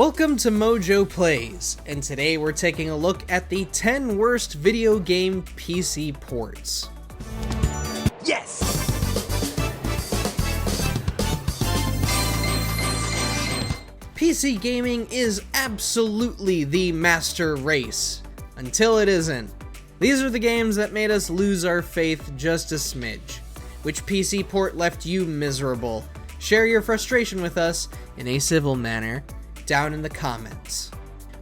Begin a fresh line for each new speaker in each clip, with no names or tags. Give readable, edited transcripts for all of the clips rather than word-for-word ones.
Welcome to MojoPlays, and today we're taking a look at the 10 worst video game PC ports.
Yes!
PC gaming is absolutely the master race, until it isn't. These are the games that made us lose our faith just a smidge. Which PC port left you miserable? Share your frustration with us in a civil manner down in the comments.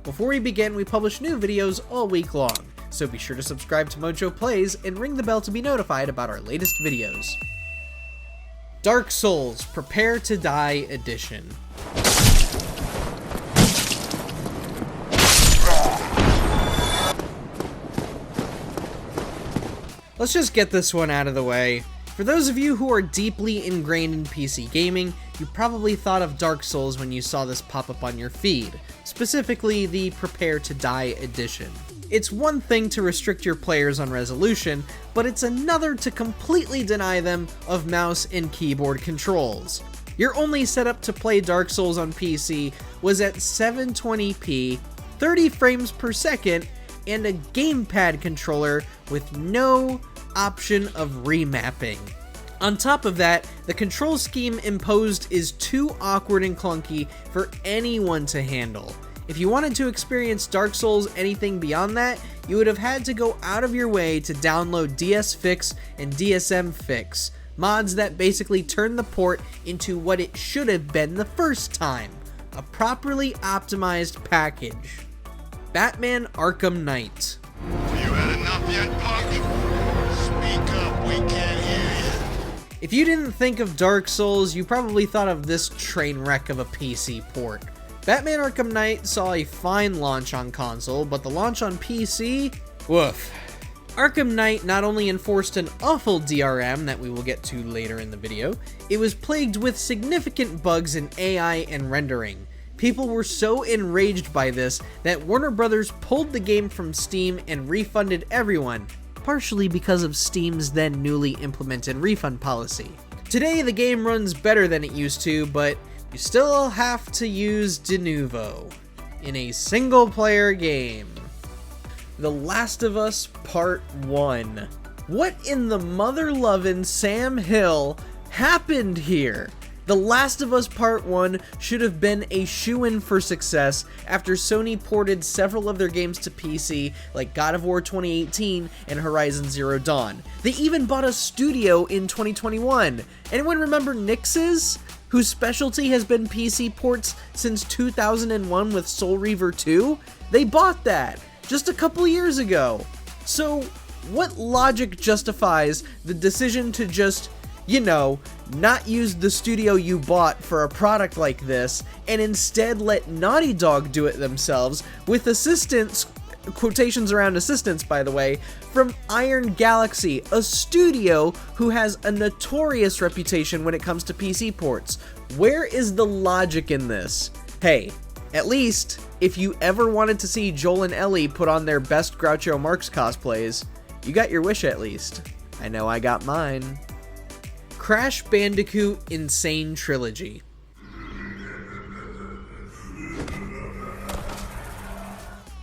Before we begin, we publish new videos all week long, so be sure to subscribe to MojoPlays and ring the bell to be notified about our latest videos. Dark Souls Prepare to Die Edition. Let's just get this one out of the way. For those of you who are deeply ingrained in PC gaming, you probably thought of Dark Souls when you saw this pop up on your feed, specifically the Prepare to Die edition. It's one thing to restrict your players on resolution, but it's another to completely deny them of mouse and keyboard controls. Your only setup to play Dark Souls on PC was at 720p, 30 frames per second, and a gamepad controller with no option of remapping. On top of that, the control scheme imposed is too awkward and clunky for anyone to handle. If you wanted to experience Dark Souls anything beyond that, you would have had to go out of your way to download DSFix and DSMFix, mods that basically turn the port into what it should have been the first time, a properly optimized package. Batman Arkham Knight.
You had enough yet, punk? Speak up, we can't hear you.
If you didn't think of Dark Souls, you probably thought of this train wreck of a PC port. Batman Arkham Knight saw a fine launch on console, but the launch on PC? Woof. Arkham Knight not only enforced an awful DRM that we will get to later in the video, it was plagued with significant bugs in AI and rendering. People were so enraged by this that Warner Brothers pulled the game from Steam and refunded everyone, partially because of Steam's then newly implemented refund policy. Today the game runs better than it used to, but you still have to use de novo in a single player game. The Last of Us Part 1. What in the mother-lovin' Sam Hill happened here? The Last of Us Part 1 should have been a shoo-in for success after Sony ported several of their games to PC like God of War 2018 and Horizon Zero Dawn. They even bought a studio in 2021. Anyone remember Nix's, whose specialty has been PC ports since 2001 with Soul Reaver 2? They bought that just a couple years ago. So what logic justifies the decision to just, not use the studio you bought for a product like this, and instead let Naughty Dog do it themselves with assistance, quotations around assistance by the way, from Iron Galaxy, a studio who has a notorious reputation when it comes to PC ports? Where is the logic in this? Hey, at least, if you ever wanted to see Joel and Ellie put on their best Groucho Marx cosplays, you got your wish at least. I know I got mine. Crash Bandicoot Sane Trilogy.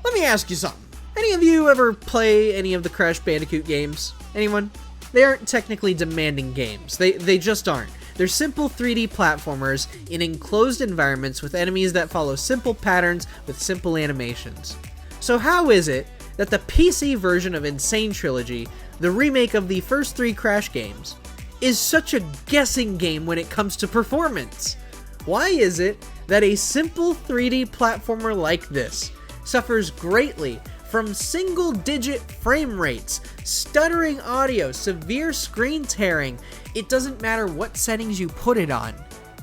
Let me ask you something. Any of you ever play any of the Crash Bandicoot games? Anyone? They aren't technically demanding games. They just aren't. They're simple 3D platformers in enclosed environments with enemies that follow simple patterns with simple animations. So how is it that the PC version of Sane Trilogy, the remake of the first 3 Crash games, is such a guessing game when it comes to performance? Why is it that a simple 3D platformer like this suffers greatly from single-digit frame rates, stuttering audio, severe screen tearing? It doesn't matter what settings you put it on.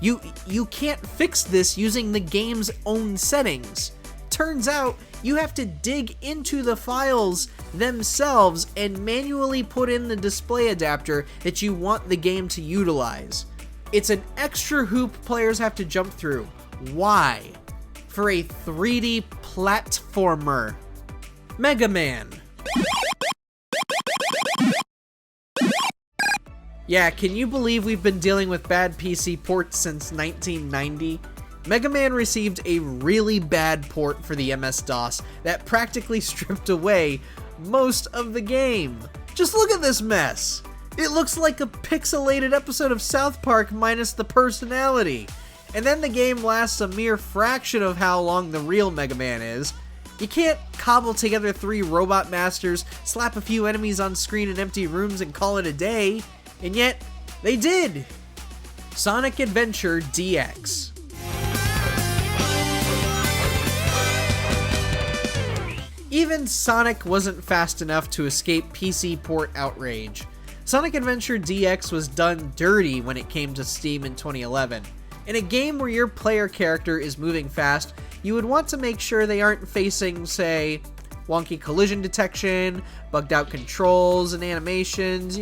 You can't fix this using the game's own settings. Turns out you have to dig into the files themselves and manually put in the display adapter that you want the game to utilize. It's an extra hoop players have to jump through. Why? For a 3D platformer. Mega Man. Yeah, can you believe we've been dealing with bad PC ports since 1990? Mega Man received a really bad port for the MS-DOS that practically stripped away most of the game. Just look at this mess. It looks like a pixelated episode of South Park minus the personality. And then the game lasts a mere fraction of how long the real Mega Man is. You can't cobble together 3 robot masters, slap a few enemies on screen in empty rooms and call it a day. And yet, they did. Sonic Adventure DX. Even Sonic wasn't fast enough to escape PC port outrage. Sonic Adventure DX was done dirty when it came to Steam in 2011. In a game where your player character is moving fast, you would want to make sure they aren't facing, say, wonky collision detection, bugged out controls and animations,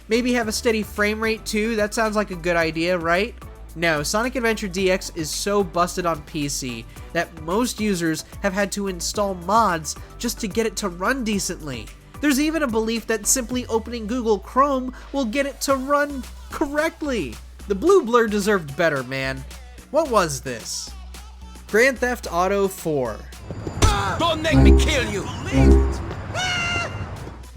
maybe have a steady frame rate too. That sounds like a good idea, right? No, Sonic Adventure DX is so busted on PC that most users have had to install mods just to get it to run decently. There's even a belief that simply opening Google Chrome will get it to run correctly. The blue blur deserved better, man. What was this? Grand Theft Auto 4.
Don't make me kill you!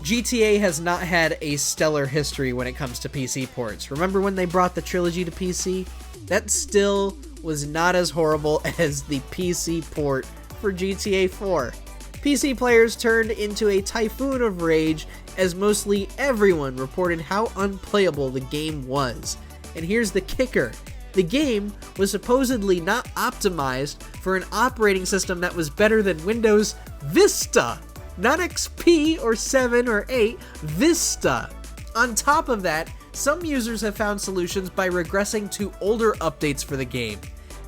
GTA has not had a stellar history when it comes to PC ports. Remember when they brought the trilogy to PC? That still was not as horrible as the PC port for GTA 4. PC players turned into a typhoon of rage as mostly everyone reported how unplayable the game was. And here's the kicker. The game was supposedly not optimized for an operating system that was better than Windows Vista. Not XP or 7 or 8, Vista. On top of that, some users have found solutions by regressing to older updates for the game.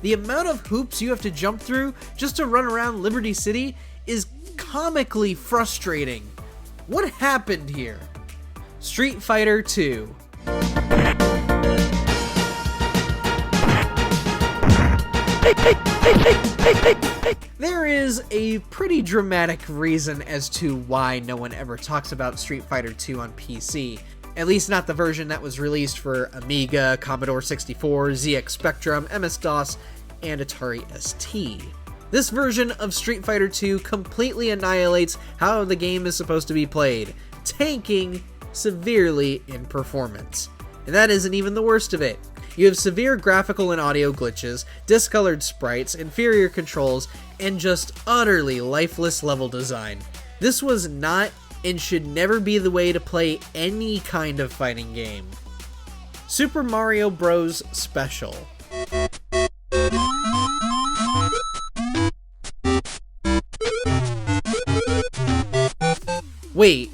The amount of hoops you have to jump through just to run around Liberty City is comically frustrating. What happened here? Street Fighter 2. There is a pretty dramatic reason as to why no one ever talks about Street Fighter 2 on PC. At least not the version that was released for Amiga, Commodore 64, ZX Spectrum, MS-DOS, and Atari ST. This version of Street Fighter 2 completely annihilates how the game is supposed to be played, tanking severely in performance. And that isn't even the worst of it. You have severe graphical and audio glitches, discolored sprites, inferior controls, and just utterly lifeless level design. This was not and should never be the way to play any kind of fighting game. Super Mario Bros. Special. Wait,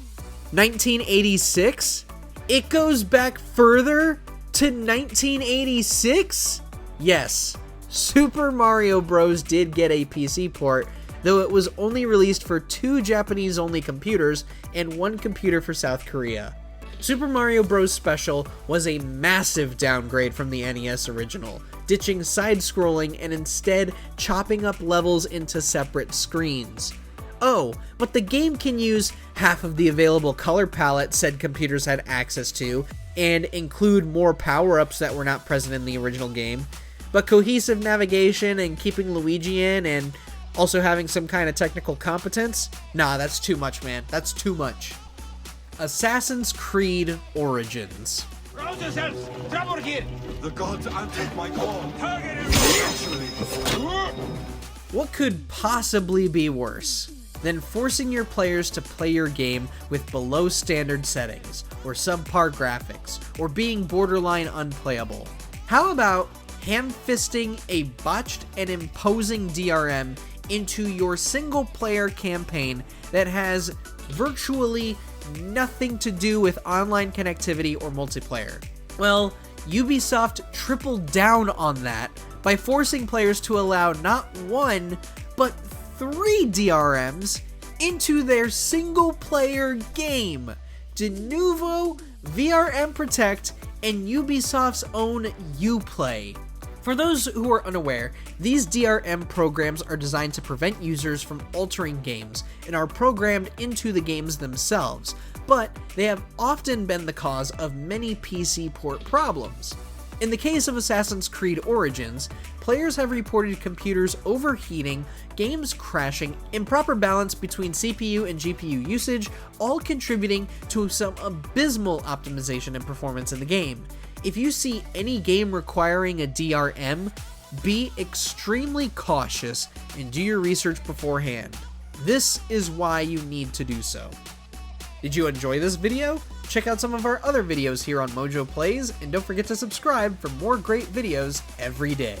1986? It goes back further to 1986? Yes, Super Mario Bros. Did get a PC port, though it was only released for 2 Japanese-only computers and 1 computer for South Korea. Super Mario Bros. Special was a massive downgrade from the NES original, ditching side-scrolling and instead chopping up levels into separate screens. Oh, but the game can use half of the available color palette said computers had access to, and include more power-ups that were not present in the original game. But cohesive navigation and keeping Luigi in and also having some kind of technical competence? Nah, that's too much, man. That's too much. Assassin's Creed Origins.
Rouse yourselves! Trouble here!
The gods answered my call.
Target is
What could possibly be worse than forcing your players to play your game with below standard settings, or subpar graphics, or being borderline unplayable? How about hand-fisting a botched and imposing DRM into your single-player campaign that has virtually nothing to do with online connectivity or multiplayer? Well, Ubisoft tripled down on that by forcing players to allow not 1, but 3 DRMs into their single-player game. Denuvo, VRM Protect, and Ubisoft's own Uplay. For those who are unaware, these DRM programs are designed to prevent users from altering games and are programmed into the games themselves, but they have often been the cause of many PC port problems. In the case of Assassin's Creed Origins, players have reported computers overheating, games crashing, improper balance between CPU and GPU usage, all contributing to some abysmal optimization and performance in the game. If you see any game requiring a DRM, be extremely cautious and do your research beforehand. This is why you need to do so. Did you enjoy this video? Check out some of our other videos here on MojoPlays, and don't forget to subscribe for more great videos every day.